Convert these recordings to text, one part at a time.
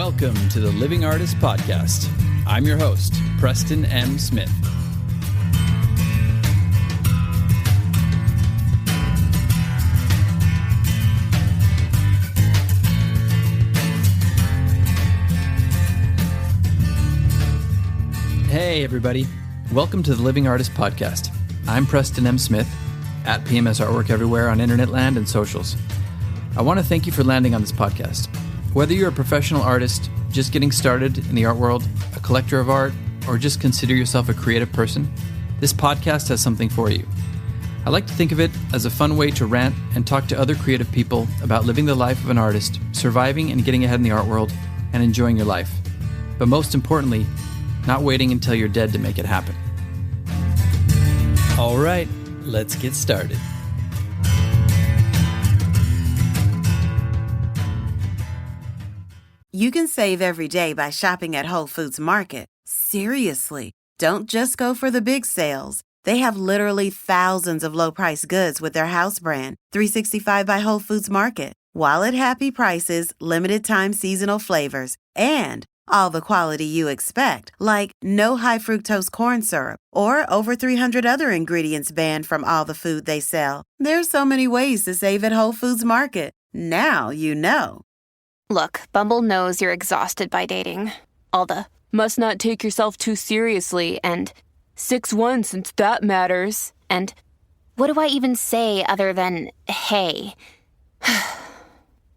Welcome to the Living Artist Podcast. I'm your host, Preston M. Smith. Hey, everybody. Welcome to the Living Artist Podcast. I'm Preston M. Smith, at PMS Artwork everywhere on internet land and socials. I want to thank you for landing on this podcast. Whether you're a professional artist, just getting started in the art world, a collector of art, or just consider yourself a creative person, this podcast has something for you. I like to think of it as a fun way to rant and talk to other creative people about living the life of an artist, surviving and getting ahead in the art world, and enjoying your life. But most importantly, not waiting until you're dead to make it happen. All right, let's get started. You can save every day by shopping at Whole Foods Market. Seriously, don't just go for the big sales. They have literally thousands of low-price goods with their house brand, 365 by Whole Foods Market. While at happy prices, limited-time seasonal flavors, and all the quality you expect, like no high-fructose corn syrup or over 300 other ingredients banned from all the food they sell. There's so many ways to save at Whole Foods Market. Now you know. Look, Bumble knows you're exhausted by dating. All the, must not take yourself too seriously, and 6'1" since that matters, and what do I even say other than, hey?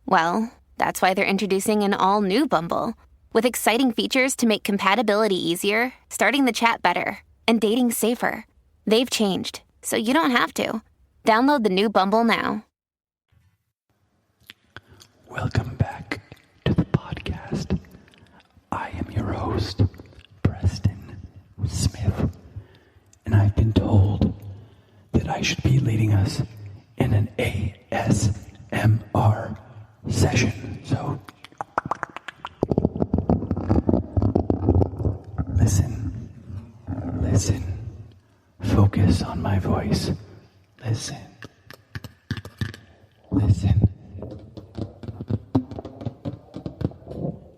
Well, that's why they're introducing an all-new Bumble, with exciting features to make compatibility easier, starting the chat better, and dating safer. They've changed, so you don't have to. Download the new Bumble now. Welcome back to the podcast. I am your host, Preston Smith, and I've been told that I should be leading us in an ASMR session. So, listen, focus on my voice. Listen.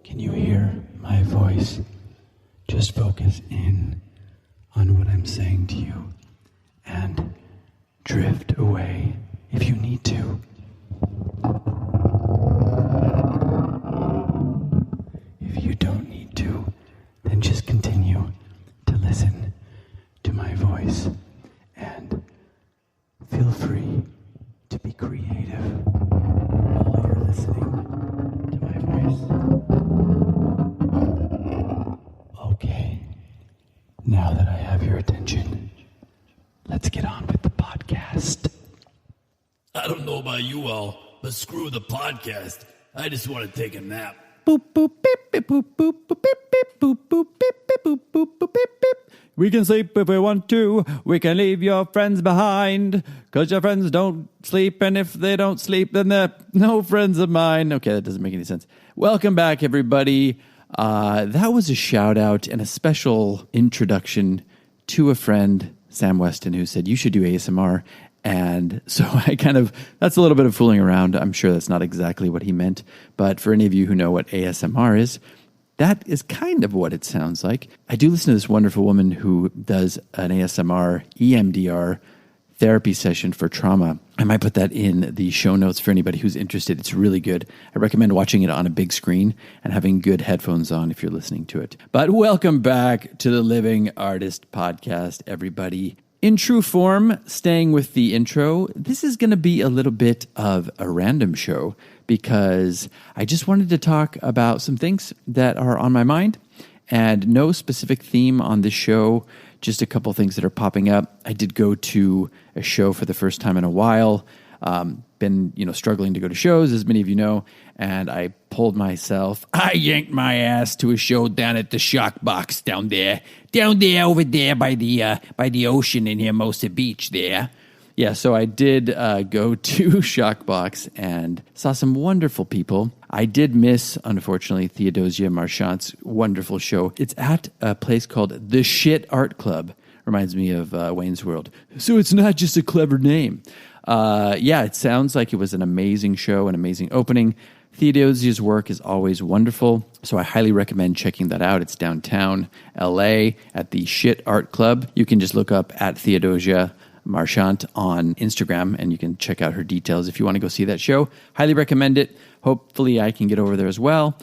Can you hear my voice? Just focus in on what I'm saying to you and drift away if you need to. If you don't need to, then just continue to listen to my voice and feel free to be creative while you're listening to my voice. Okay, now that I have your attention, let's get on with the podcast. I don't know about you all, but screw the podcast. I just want to take a nap. Boop, boop, beep, beep, boop, boop, boop, beep, beep, boop, boop, beep, beep, boop, boop, boop, beep, beep. We can sleep if we want to. We can leave your friends behind, 'cause your friends don't sleep, and if they don't sleep, then they're no friends of mine. Okay, that doesn't make any sense. Welcome back, everybody. That was a shout out and a special introduction to a friend, Sam Weston, who said you should do ASMR. And so that's a little bit of fooling around. I'm sure that's not exactly what he meant. But for any of you who know what ASMR is, that is kind of what it sounds like. I do listen to this wonderful woman who does an ASMR, EMDR therapy session for trauma. I might put that in the show notes for anybody who's interested. It's really good. I recommend watching it on a big screen and having good headphones on if you're listening to it. But welcome back to the Living Artist Podcast, everybody. In true form, staying with the intro, this is going to be a little bit of a random show because I just wanted to talk about some things that are on my mind and no specific theme on this show, just a couple things that are popping up. I did go to a show for the first time in a while. Been, struggling to go to shows, as many of you know, and I yanked my ass to a show down at the Shock Box down there over there by the ocean in Hermosa Beach there. Yeah, so I did go to Shock Box and saw some wonderful people. I did miss, unfortunately, Theodosia Marchant's wonderful show. It's at a place called The Shit Art Club. Reminds me of Wayne's World. So it's not just a clever name. It sounds like it was an amazing show, an amazing opening. Theodosia's work is always wonderful, so I highly recommend checking that out. It's downtown LA at the Shit Art Club. You can just look up at Theodosia Marchant on Instagram, and you can check out her details if you want to go see that show. Highly recommend it. Hopefully I can get over there as well,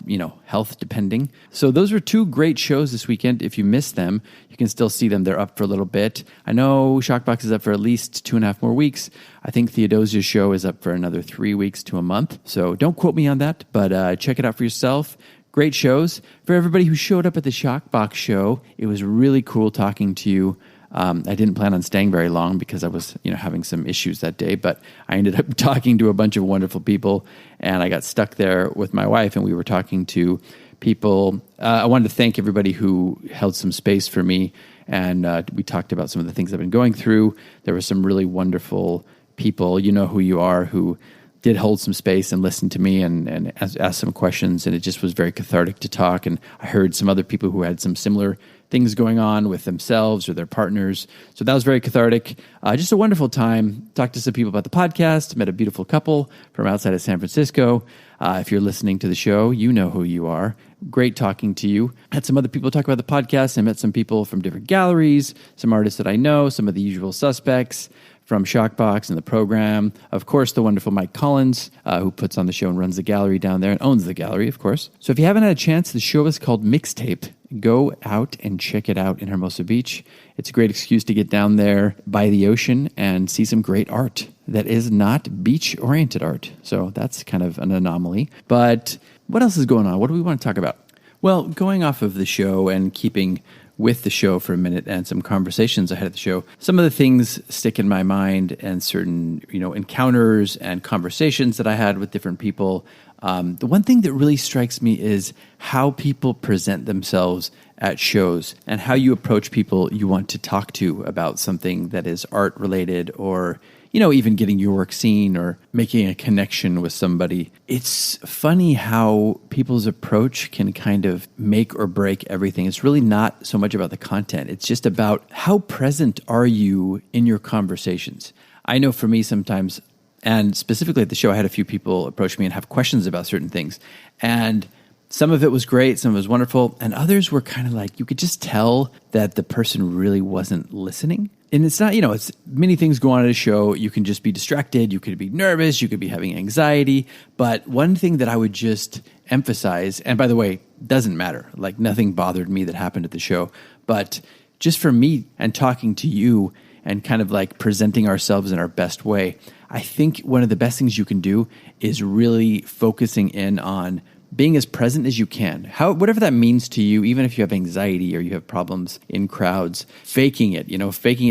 health depending. So those were 2 great shows this weekend. If you missed them, you can still see them. They're up for a little bit. I know Shockbox is up for at least 2.5 more weeks. I think Theodosia's show is up for another 3 weeks to a month. So don't quote me on that, but check it out for yourself. Great shows. For everybody who showed up at the Shockbox show, it was really cool talking to you. I didn't plan on staying very long because I was, having some issues that day, but I ended up talking to a bunch of wonderful people, and I got stuck there with my wife, and we were talking to people. I wanted to thank everybody who held some space for me, and we talked about some of the things I've been going through. There were some really wonderful people, you know who you are, who did hold some space and listen to me and ask some questions, and it just was very cathartic to talk. And I heard some other people who had some similar things going on with themselves or their partners. So that was very cathartic. Just a wonderful time. Talked to some people about the podcast, met a beautiful couple from outside of San Francisco. If you're listening to the show, you know who you are. Great talking to you. Had some other people talk about the podcast. I met some people from different galleries, some artists that I know, some of the usual suspects from Shockbox and the program. Of course, the wonderful Mike Collins, who puts on the show and runs the gallery down there and owns the gallery, of course. So if you haven't had a chance, the show is called Mixtape. Go out and check it out in Hermosa Beach. It's a great excuse to get down there by the ocean and see some great art that is not beach-oriented art. So that's kind of an anomaly. But what else is going on? What do we want to talk about? Well, going off of the show and keeping with the show for a minute and some conversations ahead of the show, some of the things stick in my mind and certain, encounters and conversations that I had with different people. The one thing that really strikes me is how people present themselves at shows and how you approach people you want to talk to about something that is art related or, even getting your work seen or making a connection with somebody. It's funny how people's approach can kind of make or break everything. It's really not so much about the content. It's just about how present are you in your conversations. I know for me sometimes, and specifically at the show, I had a few people approach me and have questions about certain things. And some of it was great, some of it was wonderful, and others were kind of like, you could just tell that the person really wasn't listening. And it's not, it's many things go on at a show. You can just be distracted. You could be nervous. You could be having anxiety. But one thing that I would just emphasize, and by the way, doesn't matter. Like nothing bothered me that happened at the show. But just for me and talking to you and kind of like presenting ourselves in our best way, I think one of the best things you can do is really focusing in on being as present as you can. Whatever that means to you, even if you have anxiety or you have problems in crowds, faking it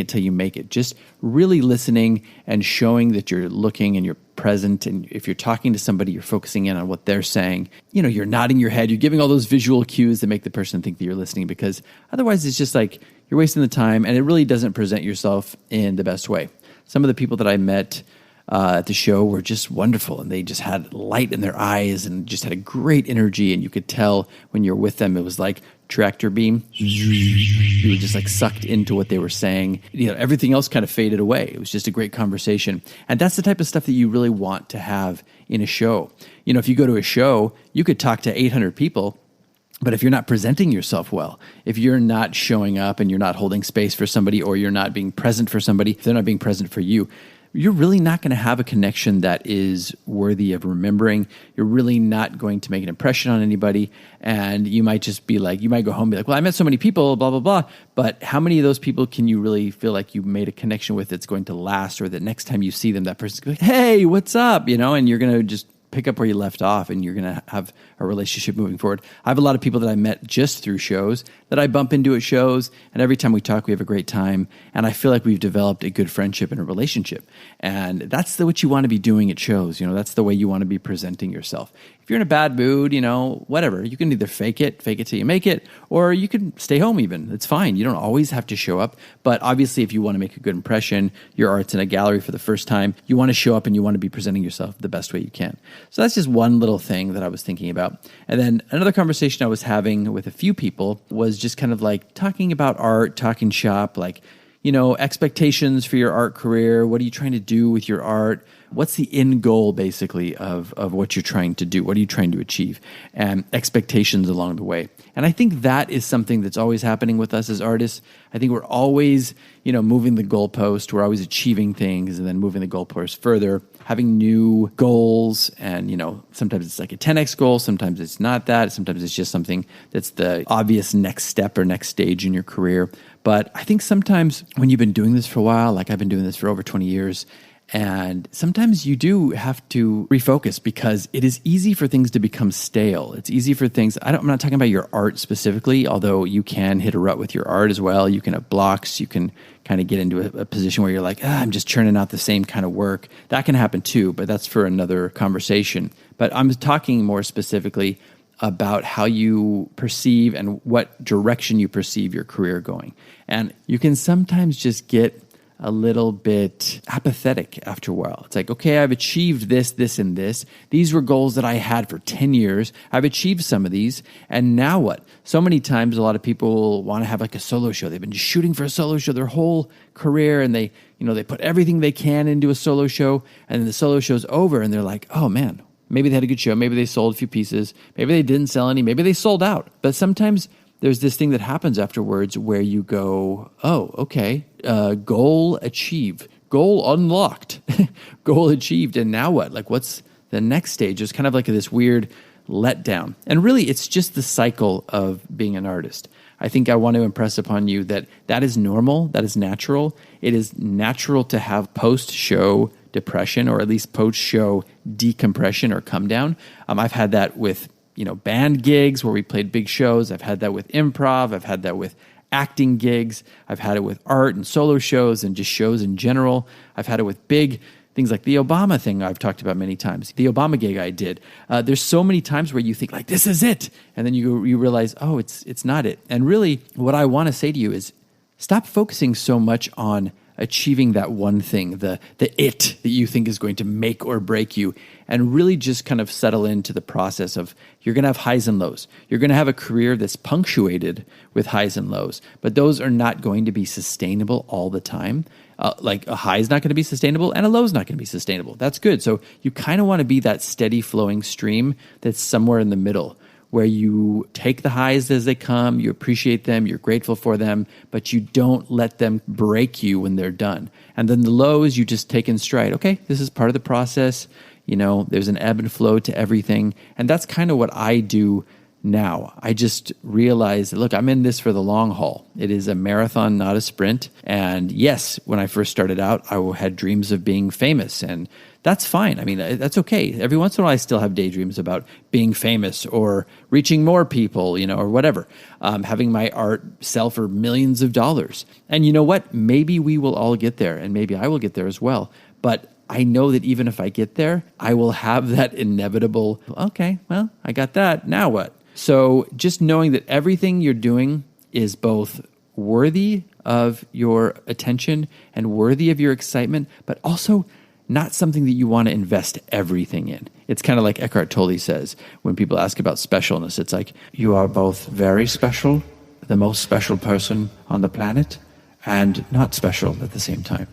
till you make it. Just really listening and showing that you're looking and you're present. And if you're talking to somebody, you're focusing in on what they're saying. You're nodding your head. You're giving all those visual cues that make the person think that you're listening, because otherwise it's just like you're wasting the time and it really doesn't present yourself in the best way. Some of the people that I met at the show were just wonderful, and they just had light in their eyes and just had a great energy, and you could tell when you're with them, it was like tractor beam. You were just like sucked into what they were saying. Everything else kind of faded away. It was just a great conversation. And that's the type of stuff that you really want to have in a show. If you go to a show, you could talk to 800 people, but if you're not presenting yourself well, if you're not showing up and you're not holding space for somebody, or you're not being present for somebody, if they're not being present for you, you're really not going to have a connection that is worthy of remembering. You're really not going to make an impression on anybody. And you might just be like, you might go home and be like, well, I met so many people, blah, blah, blah. But how many of those people can you really feel like you made a connection with that's going to last, or that next time you see them, that person's going to be like, hey, what's up? And you're going to just pick up where you left off, and you're going to have a relationship moving forward. I have a lot of people that I met just through shows that I bump into at shows, and every time we talk, we have a great time, and I feel like we've developed a good friendship and a relationship. And that's what you want to be doing at shows. That's the way you want to be presenting yourself. If you're in a bad mood, whatever, you can either fake it till you make it, or you can stay home even. It's fine. You don't always have to show up. But obviously, if you want to make a good impression, your art's in a gallery for the first time, you want to show up and you want to be presenting yourself the best way you can. So that's just one little thing that I was thinking about. And then another conversation I was having with a few people was just kind of like talking about art, talking shop, like, expectations for your art career. What are you trying to do with your art? what's the end goal basically of what you're trying to do? What are you trying to achieve? And expectations along the way. And I think that is something that's always happening with us as artists. I think we're always, moving the goalpost. We're always achieving things and then moving the goalpost further, having new goals. And, sometimes it's like a 10x goal. Sometimes it's not that. Sometimes it's just something that's the obvious next step or next stage in your career. But I think sometimes when you've been doing this for a while, like I've been doing this for over 20 years, and sometimes you do have to refocus because it is easy for things to become stale. It's easy for things, I'm not talking about your art specifically, although you can hit a rut with your art as well. You can have blocks. You can kind of get into a position where you're like, I'm just churning out the same kind of work. That can happen too, but that's for another conversation. But I'm talking more specifically about how you perceive and what direction you perceive your career going. And you can sometimes just get a little bit apathetic after a while. It's like, okay, I've achieved this, this, and this. These were goals that I had for 10 years. I've achieved some of these. And now what? So many times, a lot of people want to have like a solo show. They've been just shooting for a solo show their whole career, and they put everything they can into a solo show, and then the solo show's over, and they're like, oh man, maybe they had a good show. Maybe they sold a few pieces. Maybe they didn't sell any. Maybe they sold out. But sometimes there's this thing that happens afterwards where you go, oh, okay, goal achieved, goal unlocked, goal achieved. And now what? Like, what's the next stage? It's kind of like this weird letdown. And really, it's just the cycle of being an artist. I think I want to impress upon you that is normal, that is natural. It is natural to have post-show depression, or at least post-show decompression or come down. I've had that with band gigs where we played big shows. I've had that with improv. I've had that with acting gigs. I've had it with art and solo shows and just shows in general. I've had it with big things like the Obama thing I've talked about many times, the Obama gig I did. There's so many times where you think like, this is it. And then you realize, oh, it's not it. And really what I want to say to you is stop focusing so much on achieving that one thing, the it that you think is going to make or break you, and really just kind of settle into the process of you're going to have highs and lows. You're going to have a career that's punctuated with highs and lows, but those are not going to be sustainable all the time. Like a high is not going to be sustainable and a low is not going to be sustainable. That's good. So you kind of want to be that steady flowing stream that's somewhere in the middle, where you take the highs as they come, you appreciate them, you're grateful for them, but you don't let them break you when they're done. And then the lows, you just take in stride. Okay, this is part of the process. There's an ebb and flow to everything. And that's kind of what I do now. I just realize, look, I'm in this for the long haul. It is a marathon, not a sprint. And yes, when I first started out, I had dreams of being famous, and that's fine. I mean, that's okay. Every once in a while, I still have daydreams about being famous or reaching more people, or whatever. Having my art sell for millions of dollars. And you know what? Maybe we will all get there, and maybe I will get there as well. But I know that even if I get there, I will have that inevitable, okay, well, I got that. Now what? So just knowing that everything you're doing is both worthy of your attention and worthy of your excitement, but also not something that you want to invest everything in. It's kind of like Eckhart Tolle says when people ask about specialness. It's like, you are both very special, the most special person on the planet, and not special at the same time.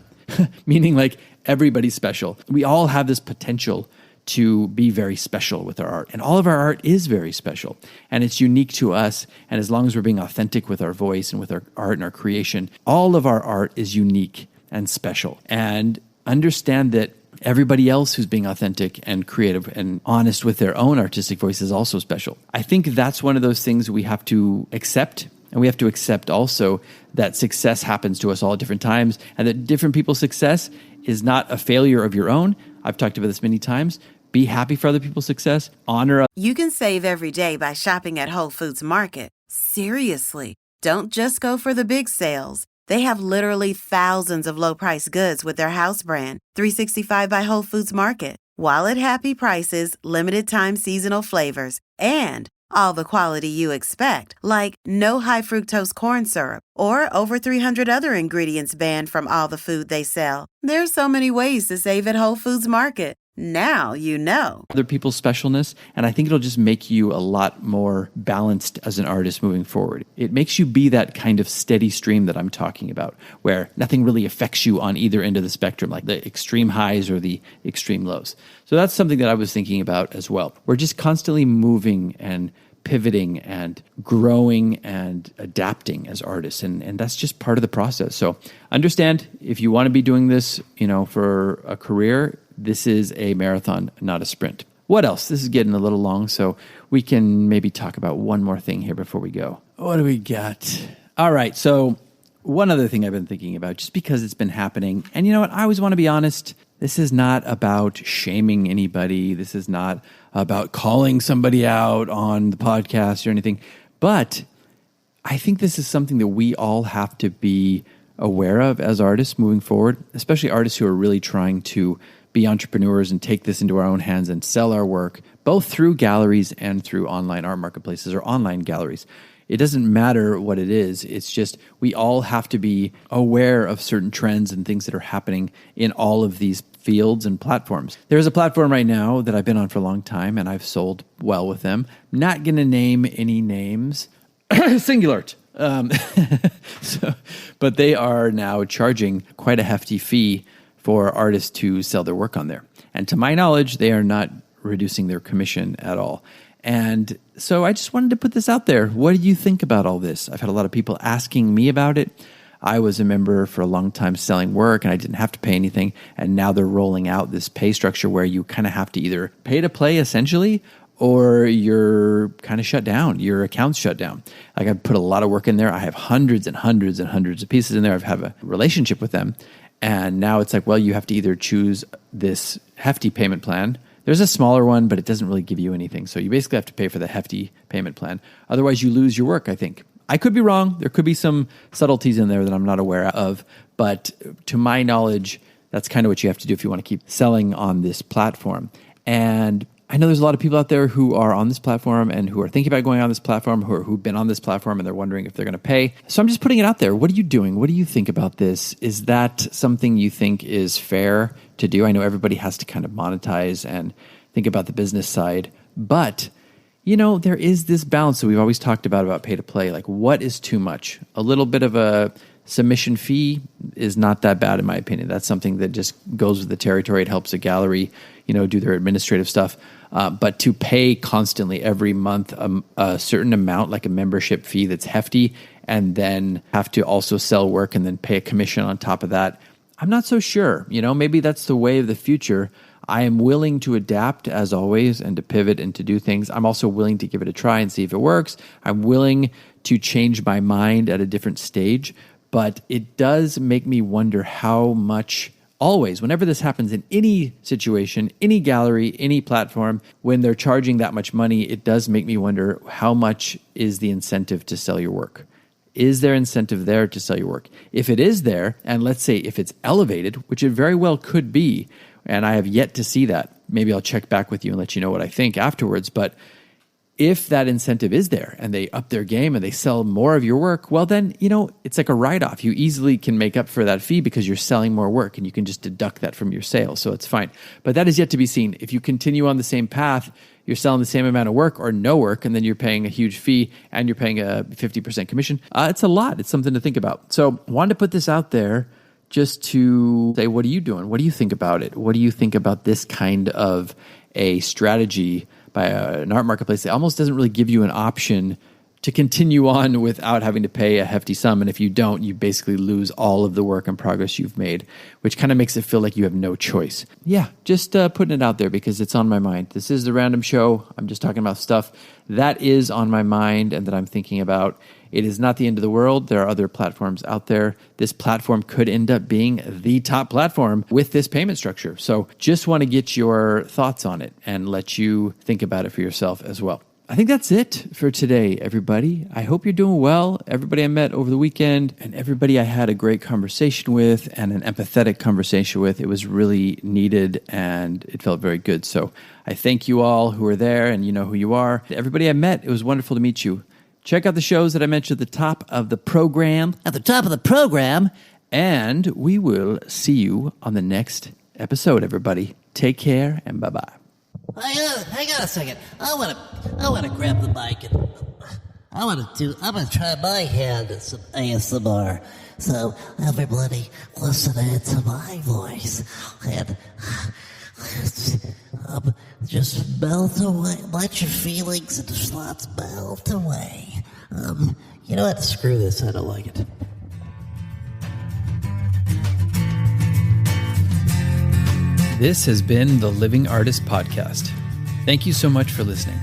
Meaning like everybody's special. We all have this potential to be very special with our art. And all of our art is very special. And it's unique to us. And as long as we're being authentic with our voice and with our art and our creation, all of our art is unique and special. And understand that everybody else who's being authentic and creative and honest with their own artistic voice is also special. I think that's one of those things we have to accept. And we have to accept also that success happens to us all at different times, and that different people's success is not a failure of your own. I've talked about this many times. Be happy for other people's success. Honor. You can save every day by shopping at Whole Foods Market. Seriously, don't just go for the big sales. They have literally thousands of low-priced goods with their house brand, 365 by Whole Foods Market. Wallet-happy prices, limited-time seasonal flavors, and all the quality you expect, like no high-fructose corn syrup or over 300 other ingredients banned from all the food they sell. There's so many ways to save at Whole Foods Market. Now you know. Other people's specialness, and I think it'll just make you a lot more balanced as an artist moving forward. It makes you be that kind of steady stream that I'm talking about, where nothing really affects you on either end of the spectrum, like the extreme highs or the extreme lows. So that's something that I was thinking about as well. We're just constantly moving and pivoting and growing and adapting as artists, and that's just part of the process. So understand, if you want to be doing this, for a career, this is a marathon, not a sprint. What else? This is getting a little long, so we can maybe talk about one more thing here before we go. What do we got? All right, so one other thing I've been thinking about, just because it's been happening, and you know what? I always want to be honest. This is not about shaming anybody. This is not about calling somebody out on the podcast or anything. But I think this is something that we all have to be aware of as artists moving forward, especially artists who are really trying to be entrepreneurs and take this into our own hands and sell our work, both through galleries and through online art marketplaces or online galleries. It doesn't matter what it is. It's just we all have to be aware of certain trends and things that are happening in all of these fields and platforms. There's a platform right now that I've been on for a long time, and I've sold well with them. Not going to name any names. Singular. But they are now charging quite a hefty fee for artists to sell their work on there. And to my knowledge, they are not reducing their commission at all. And so I just wanted to put this out there. What do you think about all this? I've had a lot of people asking me about it. I was a member for a long time selling work, and I didn't have to pay anything. And now they're rolling out this pay structure where you kind of have to either pay to play essentially, or you're kind of shut down. Your account's shut down. Like, I put a lot of work in there. I have hundreds and hundreds and hundreds of pieces in there. I've had a relationship with them. And now it's like, well, you have to either choose this hefty payment plan. There's a smaller one, but it doesn't really give you anything. So you basically have to pay for the hefty payment plan. Otherwise, you lose your work, I think. I could be wrong. There could be some subtleties in there that I'm not aware of. But to my knowledge, that's kind of what you have to do if you want to keep selling on this platform. And I know there's a lot of people out there who are on this platform and who are thinking about going on this platform, who've been on this platform, and they're wondering if they're going to pay. So I'm just putting it out there. What are you doing? What do you think about this? Is that something you think is fair to do? I know everybody has to kind of monetize and think about the business side, but there is this balance that we've always talked about pay to play. Like, what is too much? A little bit of a submission fee is not that bad, in my opinion. That's something that just goes with the territory. It helps a gallery, do their administrative stuff. But to pay constantly every month a certain amount, like a membership fee that's hefty, and then have to also sell work and then pay a commission on top of that, I'm not so sure. Maybe that's the way of the future. I am willing to adapt, as always, and to pivot and to do things. I'm also willing to give it a try and see if it works. I'm willing to change my mind at a different stage. But it does make me wonder how much, always, whenever this happens in any situation, any gallery, any platform, when they're charging that much money, it does make me wonder how much is the incentive to sell your work. Is there incentive there to sell your work? If it is there, and let's say if it's elevated, which it very well could be, and I have yet to see that, maybe I'll check back with you and let you know what I think afterwards, but if that incentive is there and they up their game and they sell more of your work, well then, it's like a write-off. You easily can make up for that fee because you're selling more work and you can just deduct that from your sales. So it's fine. But that is yet to be seen. If you continue on the same path, you're selling the same amount of work or no work, and then you're paying a huge fee and you're paying a 50% commission. It's a lot. It's something to think about. So wanted to put this out there just to say, what are you doing? What do you think about it? What do you think about this kind of a strategy by an art marketplace that almost doesn't really give you an option to continue on without having to pay a hefty sum? And if you don't, you basically lose all of the work and progress you've made, which kind of makes it feel like you have no choice. Yeah, just putting it out there because it's on my mind. This is the Random Show. I'm just talking about stuff that is on my mind and that I'm thinking about. It is not the end of the world. There are other platforms out there. This platform could end up being the top platform with this payment structure. So just want to get your thoughts on it and let you think about it for yourself as well. I think that's it for today, everybody. I hope you're doing well. Everybody I met over the weekend and everybody I had a great conversation with and an empathetic conversation with, it was really needed and it felt very good. So I thank you all who are there and you know who you are. Everybody I met, it was wonderful to meet you. Check out the shows that I mentioned at the top of the program. And we will see you on the next episode, everybody. Take care and bye-bye. Hang on a second. I wanna grab the mic and I'm gonna try my hand at some ASMR. So everybody listen to my voice and just melt away. Let your feelings and thoughts melt away. You know what? Screw this. I don't like it. This has been the Living Artist Podcast. Thank you so much for listening.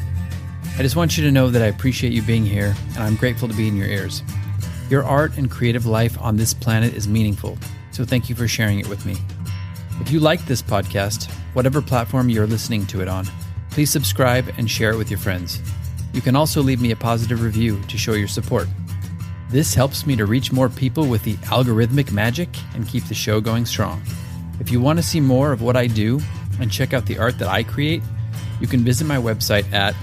I just want you to know that I appreciate you being here, and I'm grateful to be in your ears. Your art and creative life on this planet is meaningful, so thank you for sharing it with me. If you like this podcast, whatever platform you're listening to it on, please subscribe and share it with your friends. You can also leave me a positive review to show your support. This helps me to reach more people with the algorithmic magic and keep the show going strong. If you want to see more of what I do and check out the art that I create, you can visit my website at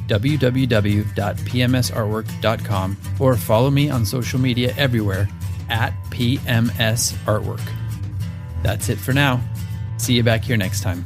www.pmsartwork.com or follow me on social media everywhere at PMS Artwork. That's it for now. See you back here next time.